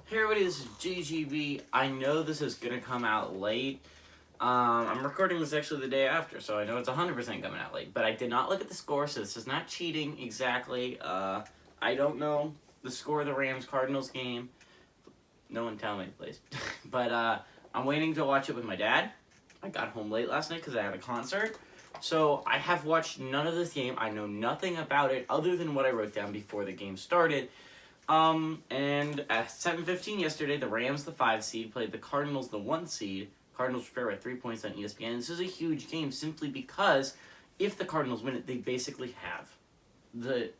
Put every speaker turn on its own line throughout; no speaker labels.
Hey everybody, this is GGB. I know this is going to come out late. I'm recording this actually the day after, so I know it's 100% coming out late. But I did not look at the score, so this is not cheating exactly. I don't know the score of the Rams Cardinals game. No one tell me, please. But I'm waiting to watch it with my dad. I got home late last night because I had a concert. So I have watched none of this game. I know nothing about it other than what I wrote down before the game started. And at 7:15 yesterday, the Rams, the 5 seed, played the Cardinals, the 1 seed. Cardinals were fair by 3 points on ESPN. This is a huge game simply because if the Cardinals win it, they basically have the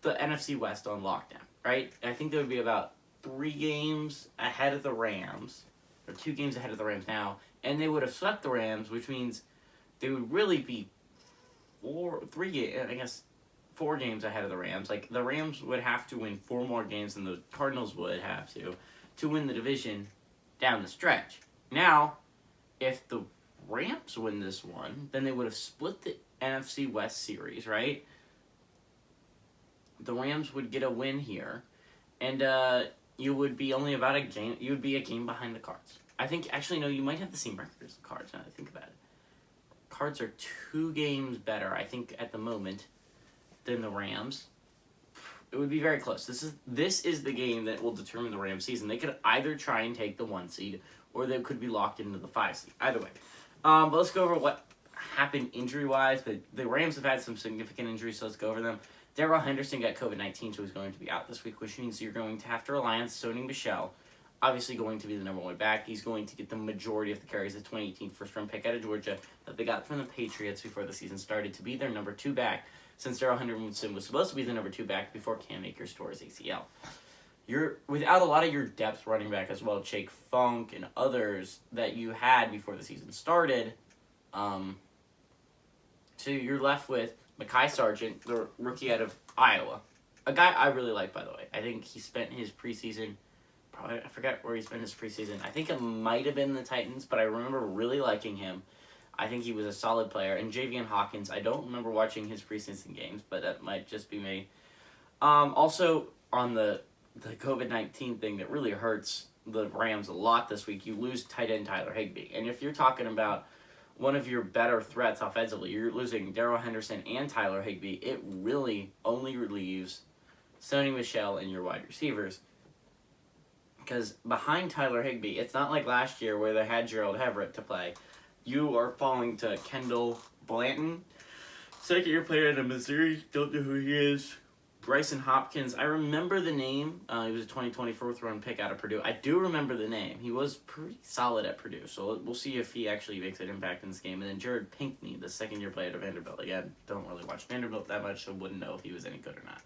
NFC West on lockdown, right? I think there would be about 3 games ahead of the Rams, or 2 games ahead of the Rams now, and they would have swept the Rams, which means they would really be 4 games ahead of the Rams. Like, the Rams would have to win 4 more games than the Cardinals would have to win the division down the stretch. Now, if the Rams win this one, then they would have split the NFC West series, right? The Rams would get a win here, and you would be only about a game. You would be a game behind the Cards. I think, actually, no, you might have the same record as the Cards now that I think about it. Cards are 2 games better, I think, at the moment, than the Rams. It would be very close. This is the game that will determine the Rams season. They could either try and take the 1 seed, or they could be locked into the 5 seed. Either way. But let's go over what happened injury-wise. The Rams have had some significant injuries, so let's go over them. Darrell Henderson got COVID-19, so he's going to be out this week, which means you're going to have to rely on Sony Michel. Obviously going to be the number 1 back. He's going to get the majority of the carries, the 2018 first-round pick out of Georgia that they got from the Patriots before the season started to be their number 2 back, since Darrell Henderson was supposed to be the number 2 back before Cam Akers tore his ACL. You're without a lot of your depth running back as well, Jake Funk and others that you had before the season started. So you're left with Mekhi Sargent, the rookie out of Iowa. A guy I really like, by the way. I think he spent his preseason, I forget where he spent his preseason. I think it might have been the Titans, but I remember really liking him. I think he was a solid player. And Javian Hawkins, I don't remember watching his preseason games, but that might just be me. Also, on the COVID-19 thing that really hurts the Rams a lot this week, you lose tight end Tyler Higbee. And if you're talking about one of your better threats offensively, you're losing Darrell Henderson and Tyler Higbee. It really only relieves Sony Michel and your wide receivers. Because behind Tyler Higbee, it's not like last year where they had Gerald Everett to play. You are falling to Kendall Blanton, second-year player out of Missouri. Don't know who he is. Bryson Hopkins. I remember the name. He was a 2020 fourth-round pick out of Purdue. I do remember the name. He was pretty solid at Purdue, so we'll see if he actually makes an impact in this game. And then Jared Pinkney, the second-year player out of Vanderbilt. Again, don't really watch Vanderbilt that much, so wouldn't know if he was any good or not.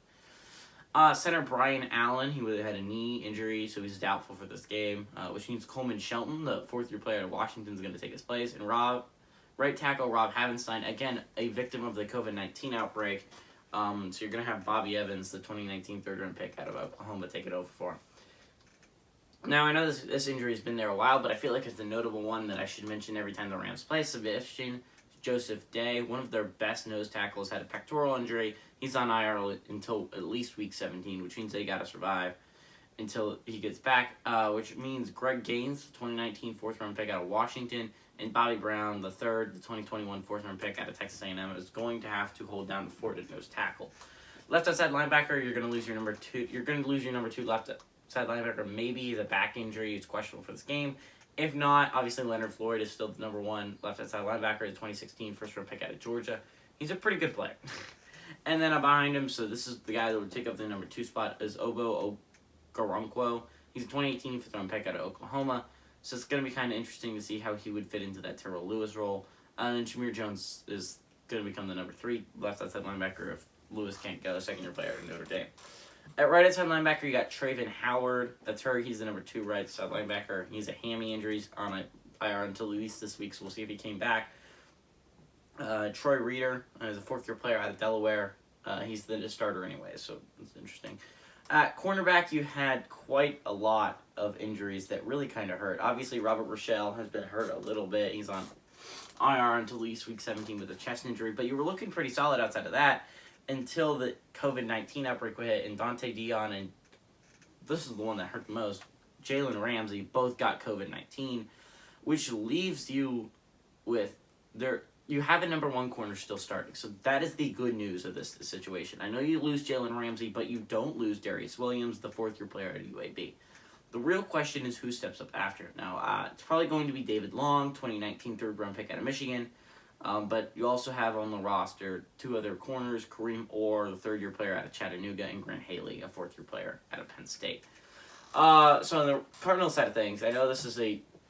Center Brian Allen, he had a knee injury, so he's doubtful for this game, which means Coleman Shelton, the fourth-year player at Washington, is going to take his place. And right tackle Rob Havenstein, again, a victim of the COVID-19 outbreak. So you're going to have Bobby Evans, the 2019 third-round pick out of Oklahoma, take it over for him. Now, I know this injury has been there a while, but I feel like it's the notable one that I should mention every time the Rams play. Sebastian Joseph Day, one of their best nose tackles, had a pectoral injury. He's on IR until at least week 17, which means they got to survive until he gets back, which means Greg Gaines, 2019 fourth-round pick out of Washington, and Bobby Brown, the 2021 fourth-round pick out of Texas A&M, is going to have to hold down the fort at nose tackle. Left outside linebacker, you're going to lose your number 2. You're going to lose your number 2 left outside linebacker. Maybe the back injury is questionable for this game. If not, obviously Leonard Floyd is still the number 1 left outside linebacker, the 2016 first-round pick out of Georgia. He's a pretty good player. And then behind him, so this is the guy that would take up the number 2 spot, is Obo Okoronkwo. He's a 2018 fifth-round pick out of Oklahoma. So it's going to be kind of interesting to see how he would fit into that Terrell Lewis role. And then Jameer Jones is going to become the number 3 left outside linebacker if Lewis can't go, second-year player at Notre Dame. At right outside linebacker, you got Traven Howard. That's her. He's the number 2 right outside linebacker. He's a hammy injury on IR until at least this week, so we'll see if he came back. Troy Reeder is a fourth-year player out of Delaware. He's the starter anyway, so it's interesting. At cornerback, you had quite a lot of injuries that really kind of hurt. Obviously, Robert Rochelle has been hurt a little bit. He's on IR until at least week 17 with a chest injury, but you were looking pretty solid outside of that until the COVID-19 outbreak hit, and Dante Dion and this is the one that hurt the most. Jalen Ramsey both got COVID-19, which leaves you with you have a number one corner still starting. So that is the good news of this situation. I know you lose Jalen Ramsey, but you don't lose Darius Williams, the fourth-year player at UAB. The real question is who steps up after. Now, it's probably going to be David Long, 2019 third-round pick out of Michigan. But you also have on the roster two other corners, Kareem Orr, the third-year player out of Chattanooga, and Grant Haley, a fourth-year player out of Penn State. So on the Cardinals side of things, I know this is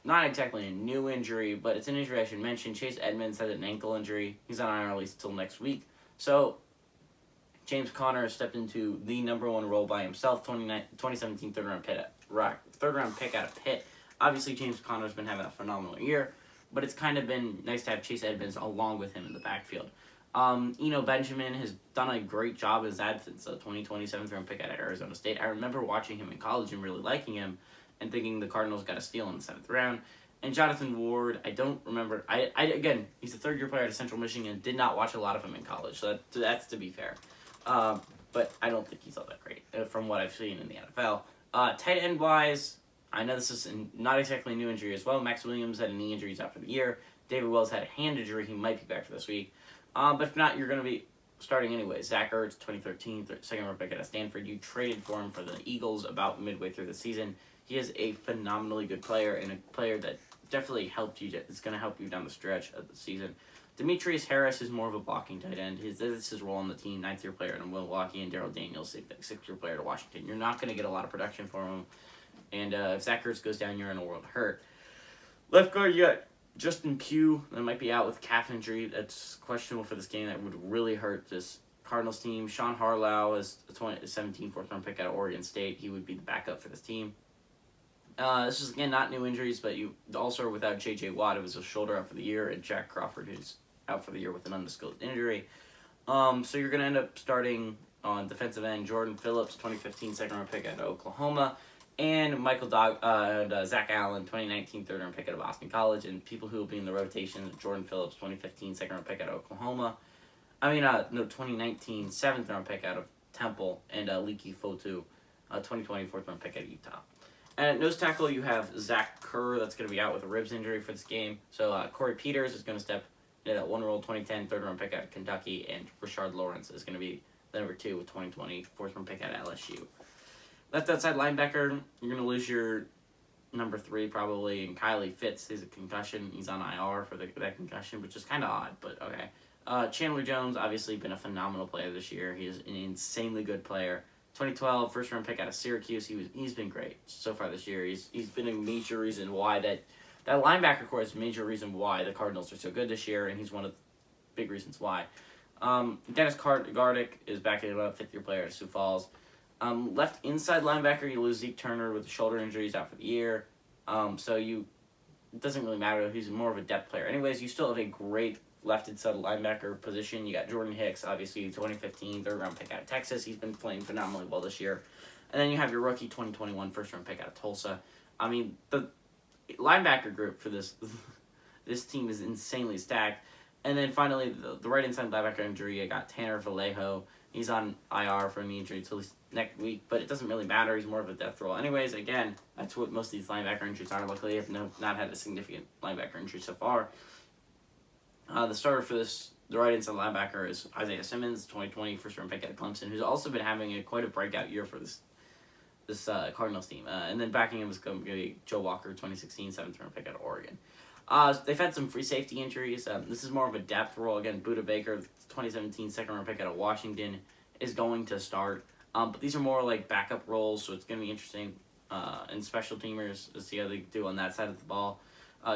not exactly a new injury, but it's an injury I should mention. Chase Edmonds had an ankle injury. He's on IR at least until next week. So James Conner stepped into the number one role by himself, 2017 third-round pick out of Pitt. Obviously, James Conner's been having a phenomenal year, but it's kind of been nice to have Chase Edmonds along with him in the backfield. Benjamin has done a great job in his absence, the 2020 seventh-round pick out of Arizona State. I remember watching him in college and really liking him and thinking the Cardinals got a steal in the 7th round. And Jonathan Ward, I don't remember. Again, he's a third-year player out of Central Michigan. Did not watch a lot of him in college, so that's to be fair. But I don't think he's all that great from what I've seen in the NFL. Tight end-wise, I know this is not exactly a new injury as well. Max Williams had a knee injury out for the year. David Wells had a hand injury. He might be back for this week. But if not, you're going to be starting anyway. Zach Ertz, 2013, second-round pick out of Stanford. You traded for him for the Eagles about midway through the season. He is a phenomenally good player and a player that definitely helped you. It's going to help you down the stretch of the season. Demetrius Harris is more of a blocking tight end. This is his role on the team, 9th-year player in Milwaukee, and Darrell Daniels, 6th-year player to Washington. You're not going to get a lot of production from him. And if Zach Ertz goes down, you're in a world of hurt. Left guard, you got Justin Pugh that might be out with calf injury. That's questionable for this game. That would really hurt this Cardinals team. Sean Harlow is a 2017 fourth-round pick out of Oregon State. He would be the backup for this team. This is, again, not new injuries, but you also are without J.J. Watt. It was a shoulder out for the year, and Jack Crawford, who's out for the year with an undisclosed injury. So you're going to end up starting on defensive end Jordan Phillips, 2015 second-round pick out of Oklahoma, and Zach Allen, 2019 third-round pick out of Boston College, and people who will be in the rotation, Jordan Phillips, 2015 second-round pick out of Oklahoma. 2019 seventh-round pick out of Temple, and Leaky Fotu, 2020 fourth-round pick out of Utah. And at nose tackle, you have Zach Kerr, that's going to be out with a ribs injury for this game. So Corey Peters is going to step into that one-roll 2010 third-round pick out of Kentucky, and Rashard Lawrence is going to be the number 2 with 2020 fourth-round pick out of LSU. Left outside linebacker, you're going to lose your number 3 probably, and Kylie Fitz is a concussion. He's on IR for that concussion, which is kind of odd, but okay. Chandler Jones, obviously been a phenomenal player this year. He is an insanely good player. 2012 first-round pick out of Syracuse. He's been great so far this year. He's been a major reason why that linebacker core is a major reason why the Cardinals are so good this year, and he's one of the big reasons why. Dennis Gardick is back in about 5th-year player at Sioux Falls. Left inside linebacker, you lose Zeke Turner with the shoulder injuries out for the year. It doesn't really matter. He's more of a depth player. Anyways, you still have a great left inside linebacker position. You got Jordan Hicks, obviously 2015 third-round pick out of Texas. He's been playing phenomenally well this year. And then you have your rookie 2021 first-round pick out of Tulsa. I mean, the linebacker group for this team is insanely stacked. And then finally, the right inside linebacker injury, I got Tanner Vallejo. He's on IR for an injury until next week, but it doesn't really matter. He's more of a depth role. Anyways, again, that's what most of these linebacker injuries are. Luckily, they have not had a significant linebacker injury so far. The starter for the right inside linebacker is Isaiah Simmons, 2020 first-round pick out of Clemson, who's also been having quite a breakout year for this Cardinals team. And then backing him is going to be Joe Walker, 2016 7th-round pick out of Oregon. They've had some free safety injuries. This is more of a depth role. Again, Budda Baker, 2017 second-round pick out of Washington, is going to start. But these are more like backup roles, so it's going to be interesting. And special teamers to see how they do on that side of the ball.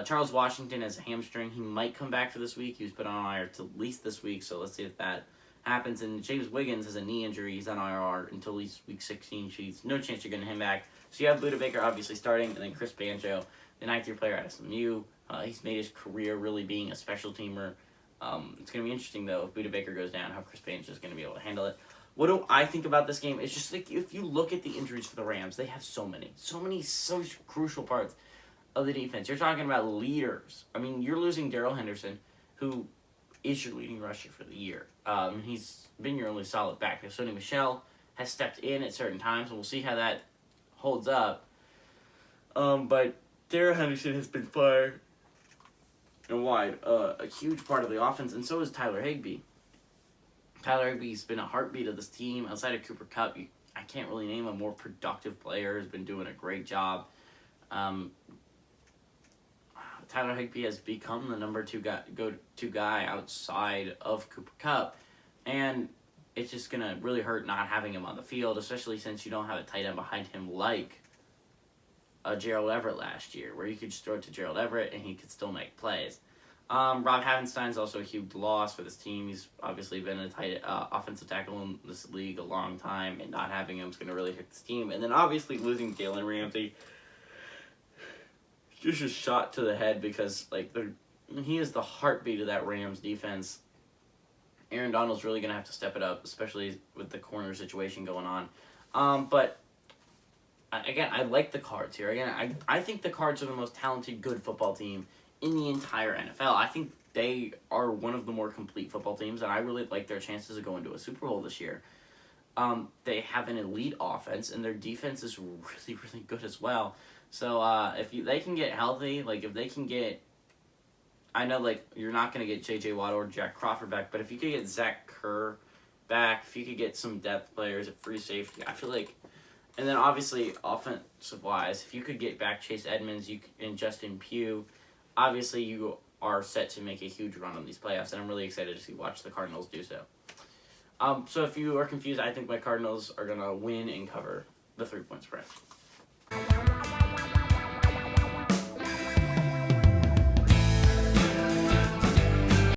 Charles Washington has a hamstring. He might come back for this week. He was put on IR till at least this week, so let's see if that happens. And James Wiggins has a knee injury. He's on IR until at least week 16. She's no chance you're getting him back. So you have Budda Baker obviously starting, and then Chris Banjo, the 9th-year player at SMU. He's made his career really being a special teamer. It's going to be interesting, though, if Budda Baker goes down, how Chris Banjo is going to be able to handle it. What do I think about this game? It's just like if you look at the injuries for the Rams, they have so many crucial parts of the defense. You're talking about leaders. I mean, you're losing Darrell Henderson, who is your leading rusher for the year. He's been your only solid back. Now, Sony Michel has stepped in at certain times, and we'll see how that holds up. But Darrell Henderson has been far and wide a huge part of the offense, and so is Tyler Higbee. Tyler Higbee's been a heartbeat of this team. Outside of Cooper Kupp, I can't really name a more productive player. Has been doing a great job. Tyler Higbee has become the number 2 go-to guy outside of Cooper Kupp, and it's just gonna really hurt not having him on the field, especially since you don't have a tight end behind him like Gerald Everett last year, where you could just throw it to Gerald Everett and he could still make plays. Rob Havenstein's also a huge loss for this team. He's obviously been a tight offensive tackle in this league a long time, and not having him is going to really hurt this team. And then obviously losing Jalen Ramsey, just a shot to the head, because he is the heartbeat of that Rams defense. Aaron Donald's really going to have to step it up, especially with the corner situation going on. But again, I like the Cards here. Again, I think the Cards are the most talented, good football team in the entire NFL. I think they are one of the more complete football teams, and I really like their chances of going to a Super Bowl this year. They have an elite offense, and their defense is really, really good as well. So if they can get healthy, if they can get, I know you're not going to get J.J. Watt or Jack Crawford back, but if you could get Zach Kerr back, if you could get some depth players at free safety, I feel like, and then obviously offensive-wise, if you could get back Chase Edmonds and Justin Pugh, obviously you are set to make a huge run on these playoffs, and I'm really excited to watch the Cardinals do so. So if you are confused, I think my Cardinals are going to win and cover the 3-point spread.